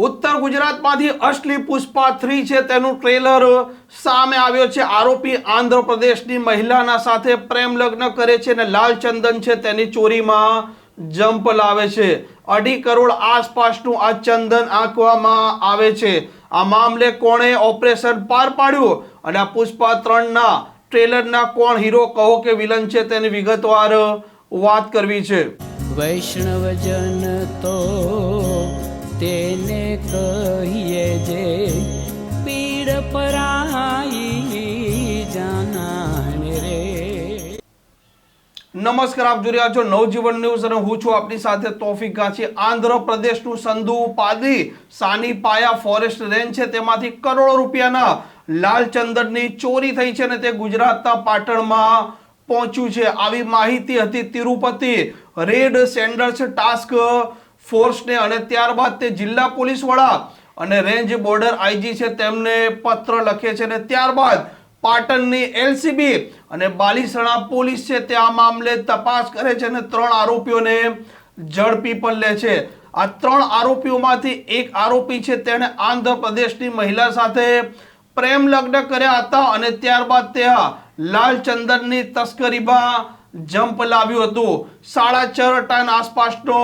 उत्तर गुजरातमांथी असली पुष्पा 3 છે તેનું ટ્રેલર સામે આવ્યો છે। આરોપી આંધ્રપ્રદેશની મહિલાના સાથે પ્રેમ લગ્ન કરે છે અને લાલ ચંદન છે તેની ચોરીમાં જંપ લાવે છે। 2.5 કરોડ આસપાસનું આ ચંદન આંકવામાં આવે છે। આ મામલે કોણે ઓપરેશન પાર પાડ્યું અને આ પુષ્પા 3 ના ટ્રેલરના કોણ હીરો કહો કે વિલન છે તેની વિગતવાર વાત કરવી છે। વૈષ્ણવજન તો તેને કહીએ જે પીડ પરાઈ જાનાને રે। નમસ્કાર, આપ જોઈ રહ્યા છો નવજીવન ન્યૂઝ અને હું છું આપની સાથે તોફિક ગાછી। આંધ્રપ્રદેશનું સંધુ પાદી સાની પાયા ફોરેસ્ટ રેન્જ છે તેમાંથી કરોડો રૂપિયાના લાલ ચંદનની ચોરી થઈ છે અને તે ગુજરાતના પાટણમાં પહોંચ્યું છે। આવી માહિતી હતી તિરુપતિ રેડ સેન્ડર્સ ટાસ્ક ફોર્સને અને ત્યારબાદ તે જિલ્લા પોલીસ વડા અને રેન્જ બોર્ડર આઈજી છે તેમને પત્ર લખે છે અને ત્યારબાદ પાટણની એલસીબી અને બાલીસણા પોલીસ છે તે આ મામલે તપાસ કરે છે અને 3 આરોપીઓને ઝડપી પણ લે છે। આ 3 આરોપીઓમાંથી એક આરોપી છે તેણે આંધ્રપ્રદેશની મહિલા સાથે પ્રેમ લગ્ન કર્યા હતા અને ત્યારબાદ તે લાલ ચંદનની તસ્કરીમાં જંપ લાવ્યું હતું। 4.5 ટન આસપાસનો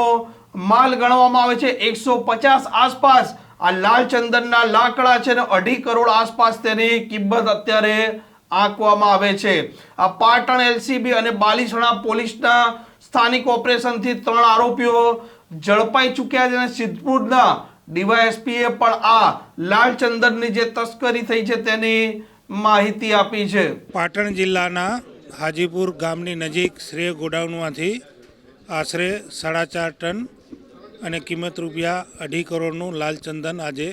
માલ ગણવામાં આવે છે। 150 આસપાસ આ લાલ ચંદનના લાકડા છે અને 2.5 કરોડ આસપાસ તેની કિંમત અત્યારે આંકવામાં આવે છે। આ પાટણ એલસીબી અને બાલીસણા પોલીસના સ્થાનિક ઓપરેશનથી 3 આરોપીઓ ઝડપાઈ ચૂક્યા છે અને સિદ્ધપુરના ડીવાયએસપીએ પણ આ લાલ ચંદનની જે તસ્કરી થઈ છે તેની માહિતી આપી છે। પાટણ જિલ્લાના હાજીપુર ગામની નજીક શ્રેય ગોડાઉનમાંથી આશરે 4.5 ટન અને કિંમત રૂપિયા 2.5 કરોડનું લાલ ચંદન આજે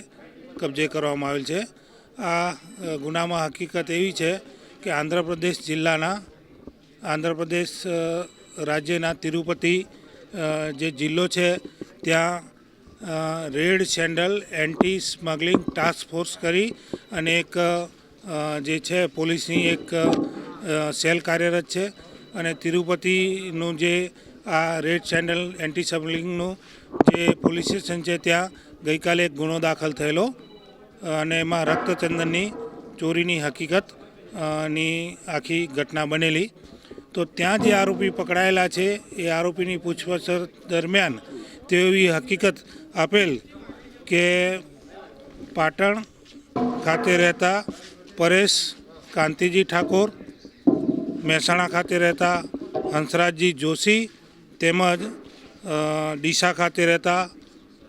કબજે કરવામાં આવેલ છે। આ ગુનામાં હકીકત એવી છે કે આંધ્રપ્રદેશ રાજ્યના તિરુપતિ જે જિલ્લો છે ત્યાં red sandal anti smuggling task force કરી અને એક જે છે પોલીસની એક સેલ કાર્યરત છે અને તિરુપતિનું જે આ રેડ સેન્ડલ એન્ટી સ્મગલિંગનું જે પોલીસ સ્ટેશન છે ત્યાં ગઈકાલે એક ગુનો દાખલ થયેલો અને એમાં રક્તચંદનની ચોરીની હકીકત ની આખી ઘટના બનેલી। તો ત્યાં જે આરોપી પકડાયેલા છે એ આરોપીની પૂછપરછ દરમિયાન તેવી હકીકત આપેલ કે પાટણ ખાતે રહેતા પરેશ કાંતિજી ઠાકોર, મહેસાણા ખાતે રહેતા હંસરાજજી જોશી તેમજ ડીસા ખાતે રહેતા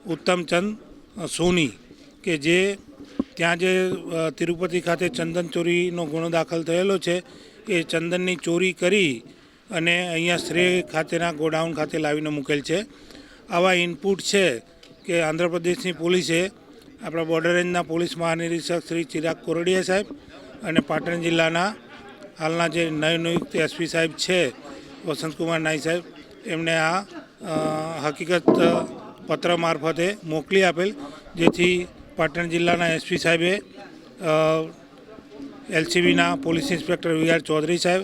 ઉત્તમચંદ સોની કે જે ત્યાં જે તિરુપતિ ખાતે ચંદન ચોરીનો ગુનો દાખલ થયેલો છે એ ચંદનની ચોરી કરી અને અહીંયા શ્રેય ખાતેના ગોડાઉન ખાતે લાવીને મૂકેલ છે। આવા ઇનપુટ છે કે આંધ્રપ્રદેશની પોલીસે આપણા બોર્ડર રેન્જના પોલીસ મહાનિરીક્ષક શ્રી ચિરાગ કોરડિયા સાહેબ અને પાટણ જિલ્લાના હાલના જે નવનિયુક્ત એસપી સાહેબ છે વસંતકુમાર નાઈ સાહેબ એમને આ હકીકત પત્ર મારફતે મોકલી આપેલ, જેથી પાટણ જિલ્લાના એસપી સાહેબે એલસીબીના પોલીસ ઇન્સ્પેક્ટર વી.આર. ચૌધરી સાહેબ,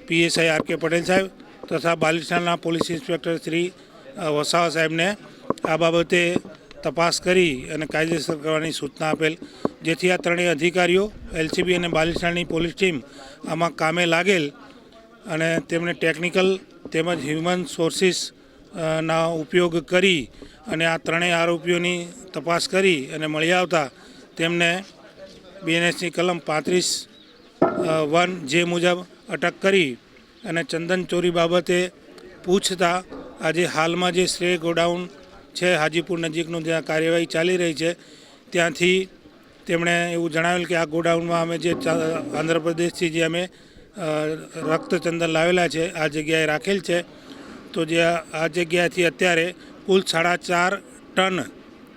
પીએસઆઈ આર.કે. પટેલ સાહેબ તથા બાલીસણાના પોલીસ ઇન્સ્પેક્ટર શ્રી વસાવા સાહેબને આ બાબતે તપાસ કરી અને કાયદેસર કરવાની સૂચના આપેલ, જેથી આ 3 અધિકારીઓ એલસીબી અને બાલીસણાની પોલીસ ટીમ આમાં કામે લાગેલ અને તેમણે ટેકનિકલ તેમજ હ્યુમન સોર્સિસ ના ઉપયોગ કરી અને આ 3 આરોપીઓની તપાસ કરી અને મળી આવતા તેમને બીએનએસની કલમ 35(1) જે મુજબ અટક કરી અને ચંદન ચોરી બાબતે પૂછતા આજે હાલમાં જે શ્રેય ગોડાઉન છે હાજીપુર નજીકનું જ્યાં કાર્યવાહી ચાલી રહી છે ત્યાંથી તેમણે એવું જણાવેલ કે આ ગોડાઉનમાં અમે જે આંધ્રપ્રદેશથી જે અમે રક્તચંદન લાવેલા છે આ જગ્યાએ રાખેલ છે। તો જે આ જગ્યાથી અત્યારે કુલ 4.5 ટન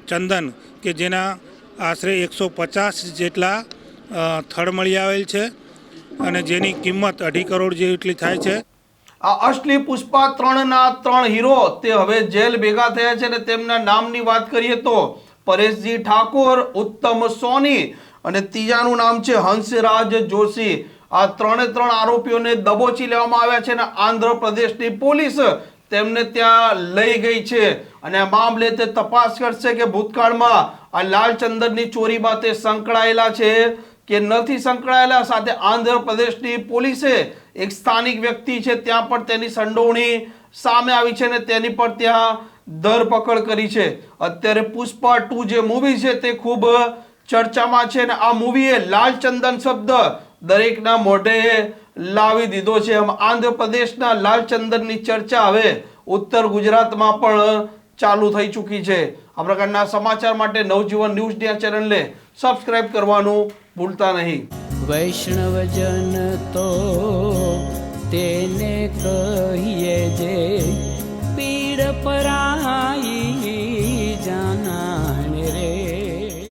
ચંદન કે જેના આશરે 150 જેટલા થડ મળી આવેલ છે અને જેની કિંમત 2.5 કરોડ જેટલી થાય છે। આ અસલી પુષ્પા 3 ના 3 હીરો તે હવે જેલ ભેગા થયા છે અને તેમના નામની વાત કરીએ તો પરેશજી ઠાકોર, ઉત્તમ સોની અને ત્રીજાનું નામ છે હંસરાજ જોશી। આ 3 આરોપીઓને દબોચી લેવામાં આવ્યા છે અને આંધ્રપ્રદેશની પોલીસ તેમને ત્યાં લઈ ગઈ છે અને આ મામલે તે તપાસ કરશે કે ભૂતકાળમાં આ લાલચંદનની ચોરીમાં તે સંકળાયેલા છે કે નથી સંકળાયેલા. સાથે આંધ્રપ્રદેશની પોલીસે એક સ્થાનિક વ્યક્તિ છે ત્યાં પણ તેની સંડોવણી સામે આવી છે અને તેની પણ ત્યાં ધરપકડ કરી છે. અત્યારે પુષ્પા 2 જે મૂવી છે તે ખૂબ ચર્ચામાં છે અને આ મૂવીએ લાલચંદન શબ્દ દરેકના મોઢે લાવી દીધો છે. આમ આંધ્રપ્રદેશના લાલચંદનની ચર્ચા હવે ઉત્તર ગુજરાતમાં પણ ચાલુ થઈ ચૂકી છે. આ પ્રકારના સમાચાર માટે નવજીવન ન્યૂઝની આ ચેનલને સબસ્ક્રાઇબ કરવાનું ભૂલતા નહીં. વૈષ્ણવજન તો તેને કહીએ જે પીડ પરાઈ.